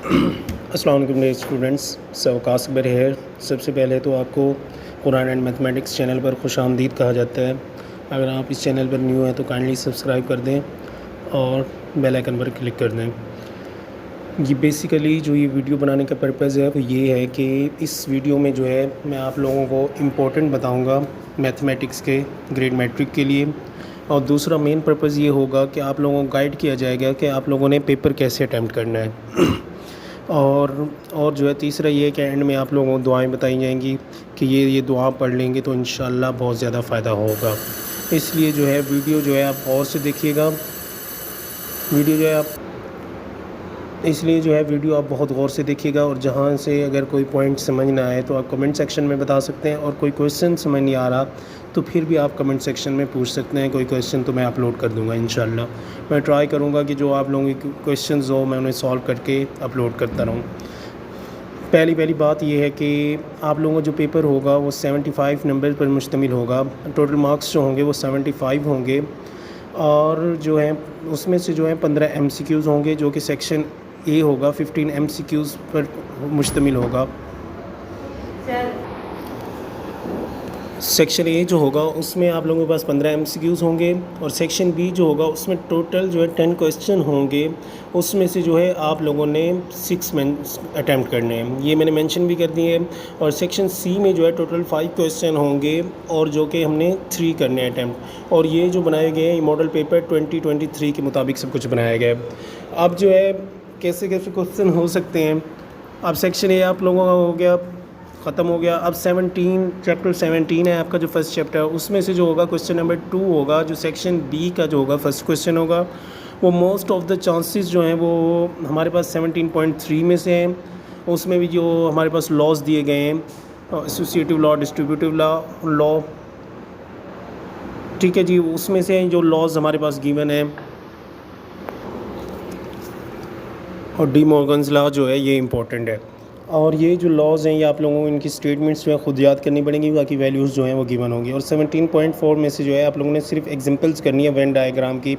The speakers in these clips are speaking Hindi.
अस्सलाम वालेकुम डियर स्टूडेंट्स, सवकास अकबर है। सबसे पहले तो आपको कुरान एंड मैथमेटिक्स चैनल पर खुशामदीद कहा जाता है। अगर आप इस चैनल पर न्यू हैं तो काइंडली सब्सक्राइब कर दें और बेल आइकन पर क्लिक कर दें। ये बेसिकली जो ये वीडियो बनाने का पर्पज़ है वो ये है कि इस वीडियो में जो है मैं आप लोगों को इम्पोर्टेंट बताऊँगा मैथमेटिक्स के ग्रेड मैट्रिक के लिए। और दूसरा मेन पर्पज़ ये होगा कि आप लोगों को गाइड किया जाएगा कि आप लोगों ने पेपर कैसे अटैम्प्ट करना है। और जो है तीसरा ये है कि एंड में आप लोगों को दुआएं बताई जाएंगी कि ये दुआ पढ़ लेंगे तो इंशाल्लाह बहुत ज़्यादा फ़ायदा होगा। इसलिए जो है वीडियो जो है आप गौर से देखिएगा। वीडियो जो है आप इसलिए जो है वीडियो आप बहुत गौर से देखिएगा, और जहाँ से अगर कोई पॉइंट समझ ना आए तो आप कमेंट सेक्शन में बता सकते हैं, और कोई क्वेश्चन समझ नहीं आ रहा तो फिर भी आप कमेंट सेक्शन में पूछ सकते हैं। कोई क्वेश्चन तो मैं अपलोड कर दूंगा इंशाल्लाह। मैं ट्राई करूंगा कि जो आप लोगों के क्वेश्चंस हो मैं उन्हें सॉल्व करके अपलोड करता रहूं। पहली बात यह है कि आप लोगों का जो पेपर होगा वो 75 नंबर पर मुश्तमिल होगा। टोटल मार्क्स जो होंगे वो 75 होंगे, और जो है उसमें से जो है 15 MCQs होंगे, जो कि सेक्शन ए होगा 15 MCQs पर मुश्तमिल होगा। सेक्शन ए जो होगा उसमें आप लोगों के पास 15 MCQs होंगे, और सेक्शन बी जो होगा उसमें टोटल जो है 10 क्वेश्चन होंगे। उसमें से जो है आप लोगों ने 6 अटैम्प्ट करने हैं, ये मैंने मेंशन भी कर दिए हैं। और सेक्शन सी में जो है टोटल 5 क्वेश्चन होंगे, और जो कि हमने 3 करने हैं अटैम्प्ट। और ये जो बनाए गए हैं ये मॉडल पेपर 2023 के मुताबिक सब कुछ बनाया गया है। अब जो है कैसे कैसे क्वेश्चन हो सकते हैं। अब सेक्शन ए आप लोगों का हो गया, ख़त्म हो गया। अब चैप्टर 17 है आपका, जो फर्स्ट चैप्टर है उसमें से जो होगा क्वेश्चन नंबर 2 होगा, जो सेक्शन बी का जो होगा फर्स्ट क्वेश्चन होगा। वो मोस्ट ऑफ द चांसेस जो हैं वो हमारे पास 17.3 में से हैं। उसमें भी जो हमारे पास लॉज दिए गए हैं, एसोसिएटिव लॉ, डिस्ट्रीब्यूटिव लॉ, ठीक है जी, उसमें से जो लॉज हमारे पास गिवन है, और डी मॉर्गन्स लॉ जो है ये इंपॉर्टेंट है। और ये जो लॉज हैं ये आप लोगों को इनकी स्टेटमेंट्स जो है ख़ुद याद करनी पड़ेंगी, बाकी वैल्यूज़ जो हैं वो गिवन होंगी। और 17.4 में से जो है आप लोगों ने सिर्फ एग्जांपल्स करनी है वेन डायग्राम की।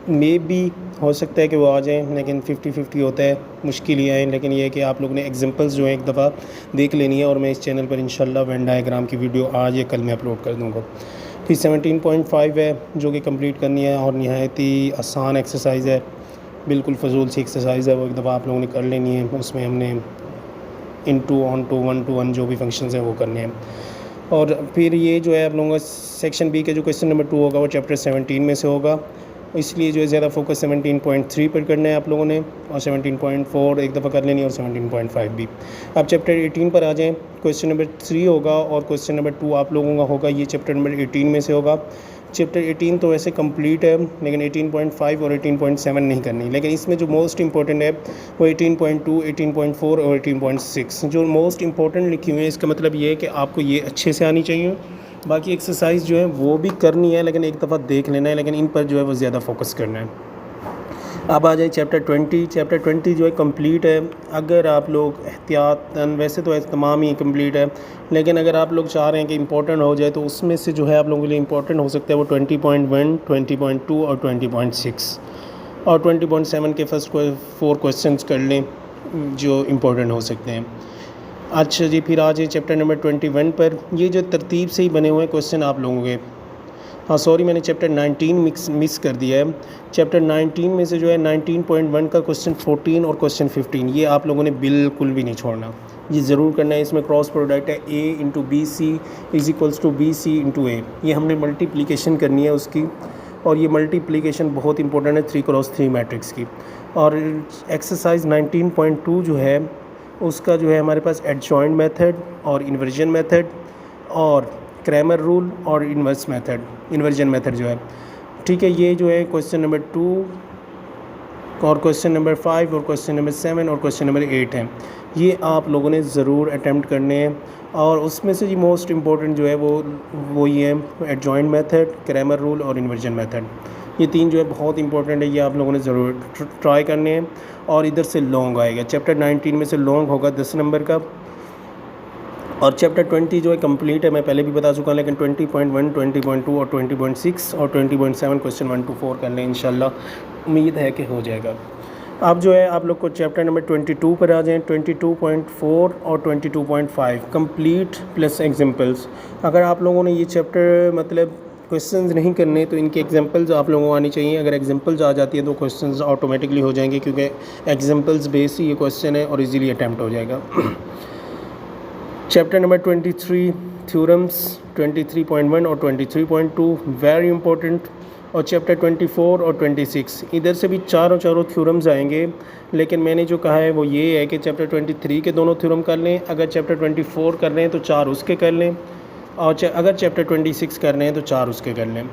मे भी हो सकता है कि वो आ जाएँ, लेकिन 50-50 होता है, मुश्किल ही आए। लेकिन ये है कि आप लोगों ने एग्जांपल्स जो है एक दफ़ा देख लेनी है, और मैं इस चैनल पर इंशाल्लाह वेन डायग्राम की वीडियो आज या कल मैं अपलोड कर दूँगा। फिर 17.5 है जो कि कंप्लीट करनी है, और नहायत ही आसान एक्सरसाइज़ है, बिल्कुल फजूल सी एक्सरसाइज़ है, वो एक दफ़ा आप लोगों ने कर लेनी है। उसमें हमने इनटू ऑन टू 1 to 1 जो भी फंक्शंस हैं वो करने हैं। और फिर ये जो है आप लोगों का सेक्शन बी का जो क्वेश्चन नंबर 2 होगा वो चैप्टर 17 में से होगा, इसलिए जो है ज़्यादा फोकस 17.3 पर करना है आप लोगों ने, और 17.4 एक दफ़ा कर लेनी है, और 17.5 भी। अब चैप्टर 18 पर आ जाएँ। क्वेश्चन नंबर 3 होगा और क्वेश्चन नंबर 2 आप लोगों का होगा, ये चैप्टर नंबर 18 में से होगा। चैप्टर 18 तो वैसे कंप्लीट है, लेकिन 18.5 और 18.7 नहीं करनी। लेकिन इसमें जो मोस्ट इंपॉर्टेंट है वो 18.2, 18.4 और 18.6 जो मोस्ट इंपॉर्टेंट लिखी हुई है। इसका मतलब ये है कि आपको ये अच्छे से आनी चाहिए। बाकी एक्सरसाइज जो है वो भी करनी है, लेकिन एक दफ़ा देख लेना है, लेकिन इन पर जो है वो ज़्यादा फोकस करना है। अब आ जाए चैप्टर 20। चैप्टर 20 जो है कंप्लीट है। अगर आप लोग एहतियातन, वैसे तो तमाम ही कंप्लीट है, लेकिन अगर आप लोग चाह रहे हैं कि इंपॉर्टेंट हो जाए तो उसमें से जो है आप लोगों के लिए इंपॉर्टेंट हो सकता है वो 20.1, 20.2 और 20.6 और 20.7 के फर्स्ट 4 क्वेश्चंस कर लें जो इंपॉर्टेंट हो सकते हैं। अच्छा जी, फिर आ जाए चैप्टर नंबर 21 पर। ये जो तरतीब से ही बने हुए क्वेश्चन आप लोगों के, हाँ सॉरी मैंने चैप्टर 19 मिस कर दिया है। चैप्टर 19 में से जो है 19.1 का क्वेश्चन 14 और क्वेश्चन 15 ये आप लोगों ने बिल्कुल भी नहीं छोड़ना, ये ज़रूर करना है। इसमें क्रॉस प्रोडक्ट है a into B C is equals to B C into A, ये हमने मल्टीप्लिकेशन करनी है उसकी, और ये मल्टीप्लिकेशन बहुत इंपॉर्टेंट है 3x3 मैट्रिक्स की। और एक्सरसाइज 19.2 जो है उसका जो है हमारे पास एडजॉइंट मेथड और इन्वर्जन मेथड और क्रैमर रूल और इन्वर्जन मेथड जो है, ठीक है। ये जो है क्वेश्चन नंबर 2 और क्वेश्चन नंबर 5 और क्वेश्चन नंबर 7 और क्वेश्चन नंबर 8 हैं, ये आप लोगों ने ज़रूर अटैम्प्ट करने हैं। और उसमें से ये मोस्ट इम्पॉर्टेंट जो है वो ये है एडजॉइंट मेथड, क्रैमर रूल और इन्वर्जन मेथड। ये 3 जो है बहुत इंपॉर्टेंट है, ये आप लोगों ने ज़रूर ट्राई करने हैं। और इधर से लॉन्ग आएगा, चैप्टर 19 में से लॉन्ग होगा 10 नंबर का, और चैप्टर 20 जो है कंप्लीट है, मैं पहले भी बता चुका हूँ। लेकिन 20.1, 20.2 और 20.6 और 20.7 क्वेश्चन 1 to 4 कर लें, इंशाल्लाह उम्मीद है कि हो जाएगा। अब जो है आप लोग को चैप्टर नंबर 22 पर आ जाएं। 22.4 और 22.5 कंप्लीट प्लस एग्जांपल्स। अगर आप लोगों ने ये चैप्टर मतलब क्वेश्चंस नहीं करने तो इनके एग्जांपल्स आप लोगों को आनी चाहिए। अगर एग्जांपल्स आ जाती है तो क्वेश्चंस ऑटोमेटिकली हो जाएंगे, क्योंकि एग्जांपल्स बेस ही ये क्वेश्चन है और इजीली अटैम्प्ट हो जाएगा। चैप्टर नंबर 23 थ्योरम्स 23.1 और 23.2 वेरी इंपॉर्टेंट। और चैप्टर 24 और 26 इधर से भी चारों थ्योरम्स आएंगे, लेकिन मैंने जो कहा है वो ये है कि चैप्टर 23 के दोनों थ्योरम कर लें। अगर चैप्टर 24 कर रहे हैं तो 4 उसके कर लें, और अगर चैप्टर 26 कर रहे हैं तो 4 उसके कर लें।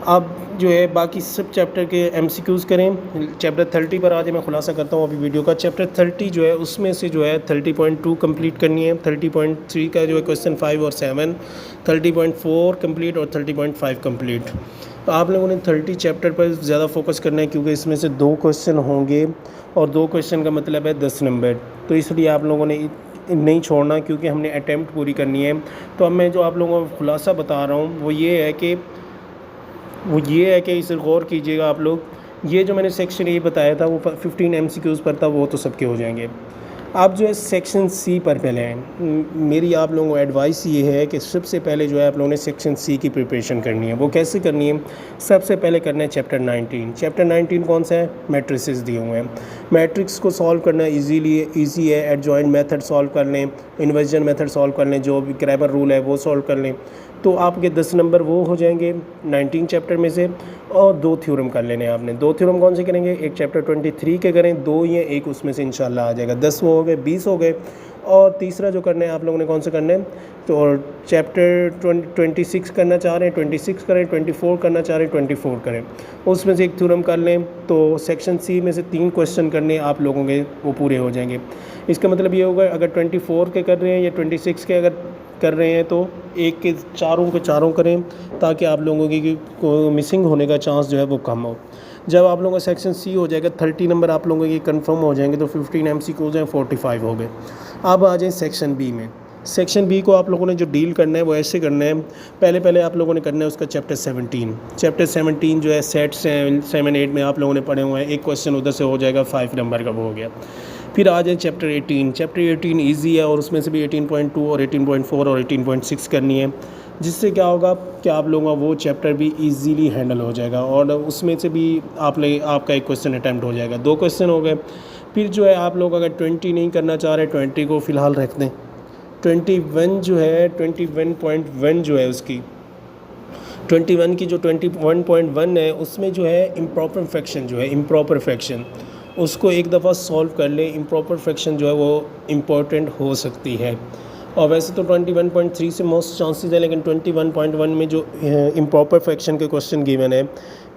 अब जो है बाकी सब चैप्टर के MCQs करें। चैप्टर 30 पर आज मैं खुलासा करता हूँ अभी वीडियो का। चैप्टर 30 जो है उसमें से जो है 30.2 कंप्लीट करनी है, 30.3 का जो है क्वेश्चन 5 और 7, 30.4 कंप्लीट और 30.5 कंप्लीट। तो आप लोगों ने 30 चैप्टर पर ज़्यादा फोकस करना है, क्योंकि इसमें से 2 क्वेश्चन होंगे और 2 क्वेश्चन का मतलब है 10 नंबर। तो इसलिए आप लोगों ने नहीं छोड़ना, क्योंकि हमने अटैम्प्ट पूरी करनी है। तो अब मैं जो आप लोगों को खुलासा बता रहा हूँ वो ये है कि इसे गौर कीजिएगा आप लोग। ये जो मैंने सेक्शन ए बताया था वो 15 MCQs पर था, वो तो सबके हो जाएंगे। आप जो है सेक्शन सी पर पहले हैं। मेरी आप लोगों को एडवाइस ये है कि सबसे पहले जो है आप लोगों ने सेक्शन सी की प्रिपरेशन करनी है। वो कैसे करनी है? सबसे पहले करना है चैप्टर 19। चैप्टर 19 कौन सा है? मैट्रिसेस दिए हुए हैं। मैट्रिक्स को सॉल्व करना ईजी है। एडजॉइंट मेथड सॉल्व कर लें, इन्वर्जन मेथड सॉल्व कर लें, जो भी क्रैमर रूल है वो सॉल्व कर लें, तो आपके 10 नंबर वो हो जाएंगे 19 चैप्टर में से। और 2 थ्योरम कर लेने हैं आपने। 2 थ्योरम कौन से करेंगे? एक चैप्टर 23 के करें, 2 या 1 उसमें से इंशाल्लाह आ जाएगा। 10 वो हो गए, 20 हो गए। और तीसरा जो करना है आप लोगों ने कौन सा करना है? तो चैप्टर 26 करना चाह रहे हैं 26 करें, 24 करना चाह रहे हैं 24 करें, उसमें से एक थ्योरम कर लें। तो सेक्शन सी में से 3 क्वेश्चन करने आप लोगों के वो पूरे हो जाएंगे। इसका मतलब ये होगा अगर 24 के कर रहे हैं या 26 के अगर कर रहे हैं तो एक के चारों करें, ताकि आप लोगों की मिसिंग होने का चांस जो है वो कम हो। जब आप लोगों का सेक्शन सी हो जाएगा 30 नंबर आप लोगों के कंफर्म हो जाएंगे, तो 15 MCQs हैं, 45 हो गए। अब आ जाए सेक्शन बी में। सेक्शन बी को आप लोगों ने जो डील करना है वो ऐसे करना है। पहले आप लोगों ने करना है उसका चैप्टर 17। चैप्टर 17 जो है सेट 7, 8 में आप लोगों ने पढ़े हुए हैं। एक क्वेश्चन उधर से हो जाएगा, 5 नंबर का वो हो गया। फिर आ जाए चैप्टर 18। चैप्टर 18 ईजी है और उसमें से भी 18.2 और 18.4 और 18.6 करनी है, जिससे क्या होगा कि आप लोगों का वो चैप्टर भी इजीली हैंडल हो जाएगा और उसमें से भी आपका एक क्वेश्चन अटैम्प्ट हो जाएगा। 2 क्वेश्चन हो गए। फिर जो है आप लोग अगर 20 नहीं करना चाह रहे, 20 को फ़िलहाल रख दें। 21 जो है 21.1 जो है उसकी 21 की जो 21.1 है उसमें जो है इम्प्रॉपर फ्रैक्शन उसको एक दफ़ा सॉल्व कर ले। इम्प्रॉपर फ्रैक्शन जो है वो इम्पोर्टेंट हो सकती है, और वैसे तो 21.3 से मोस्ट चांसेस है, लेकिन 21.1 में जो इम्प्रॉपर फ्रैक्शन के क्वेश्चन गिवन है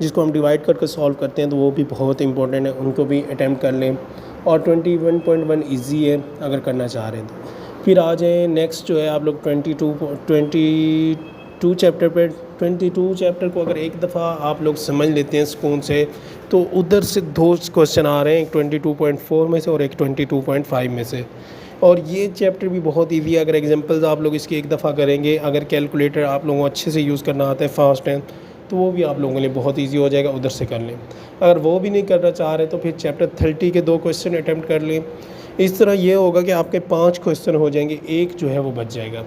जिसको हम डिवाइड करके सॉल्व करते हैं, तो वो भी बहुत इंपॉर्टेंट है, उनको भी अटैम्प्ट कर लें। और 21.1 ईजी है अगर करना चाह रहे हैं तो। फिर आ जाएँ नेक्स्ट जो है आप लोग 22 चैप्टर पर। 22 चैप्टर को अगर एक दफ़ा आप लोग समझ लेते हैं सुकून से, तो उधर से 2 क्वेश्चन आ रहे हैं, एक 22.4 में से और एक 22.5 में से। और ये चैप्टर भी बहुत ईजी है अगर एग्जांपल्स आप लोग इसकी एक दफ़ा करेंगे। अगर कैलकुलेटर आप लोगों को अच्छे से यूज़ करना आता है, फास्ट है, तो वो भी आप लोगों के लिए बहुत ईजी हो जाएगा, उधर से कर लें। अगर वो भी नहीं करना चाह रहे तो फिर चैप्टर 30 के 2 क्वेश्चन अटैम्प्ट कर लें। इस तरह ये होगा कि आपके 5 क्वेश्चन हो जाएंगे, एक जो है वो बच जाएगा।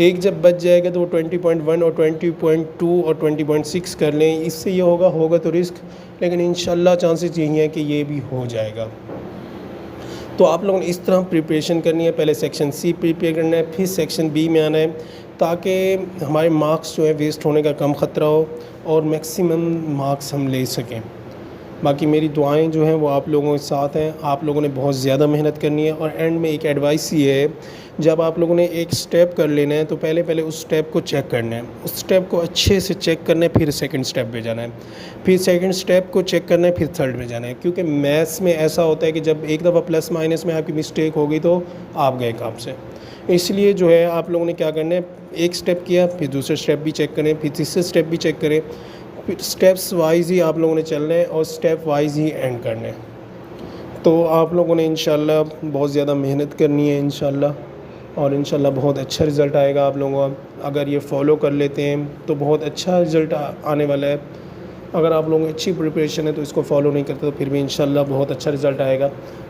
एक जब बच जाएगा तो वो 20.1 और 20.2 और 20.6 कर लें। इससे ये होगा तो रिस्क, लेकिन इंशाल्लाह चांसेस यही हैं कि ये भी हो जाएगा। तो आप लोगों ने इस तरह प्रिपरेशन करनी है। पहले सेक्शन सी प्रिपेयर करना है, फिर सेक्शन बी में आना है, ताकि हमारे मार्क्स जो है वेस्ट होने का कम ख़तरा हो और मैक्सिमम मार्क्स हम ले सकें। बाकी मेरी दुआएं जो हैं वो आप लोगों के साथ हैं। आप लोगों ने बहुत ज़्यादा मेहनत करनी है। और एंड में एक एडवाइस ये है, जब आप लोगों ने एक स्टेप कर लेना है तो पहले उस स्टेप को चेक करना है, उस स्टेप को अच्छे से चेक करना है, फिर सेकंड स्टेप पे जाना है, फिर सेकंड स्टेप को चेक करना है, फिर थर्ड में जाना है। क्योंकि मैथ्स में ऐसा होता है कि जब एक दफ़ा प्लस माइनस में आपकी मिस्टेक हो गई तो आप गए काम से। इसलिए जो है आप लोगों ने क्या करना है, एक स्टेप किया, फिर दूसरा स्टेप भी चेक करें, फिर तीसरा स्टेप भी चेक करें, फिर स्टेप्स वाइज ही आप लोगों ने चलना है और स्टेप वाइज ही एंड करना है। तो आप लोगों ने इंशाल्लाह बहुत ज़्यादा मेहनत करनी है इंशाल्लाह, और इंशाल्लाह बहुत अच्छा रिज़ल्ट आएगा आप लोगों का। अगर ये फॉलो कर लेते हैं तो बहुत अच्छा रिज़ल्ट आने वाला है। अगर आप लोगों की अच्छी प्रिपरेशन है तो इसको फॉलो नहीं करते तो फिर भी इंशाल्लाह बहुत अच्छा रिज़ल्ट आएगा,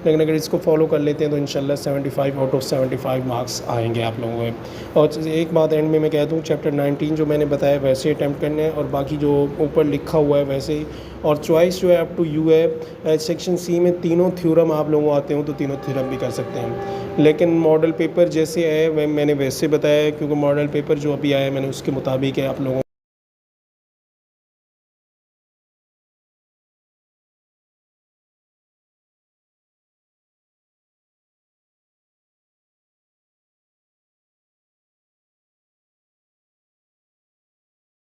लेकिन अगर इसको फॉलो कर लेते हैं तो इंशाल्लाह 75 आउट ऑफ 75 मार्क्स आएंगे आप लोगों को। और एक बात एंड में मैं कह दूँ, चैप्टर 19 जो मैंने बताया वैसे अटैम्प्ट करने हैं और बाकी जो ऊपर लिखा हुआ है वैसे ही। और चॉइस जो है अप टू यू है। सेक्शन सी में तीनों थ्योरम आप लोगों को आते हो तो तीनों थ्योरम भी कर सकते हैं, लेकिन मॉडल पेपर जैसे है मैंने वैसे बताया है, क्योंकि मॉडल पेपर जो अभी आया है मैंने उसके मुताबिक है आप लोगों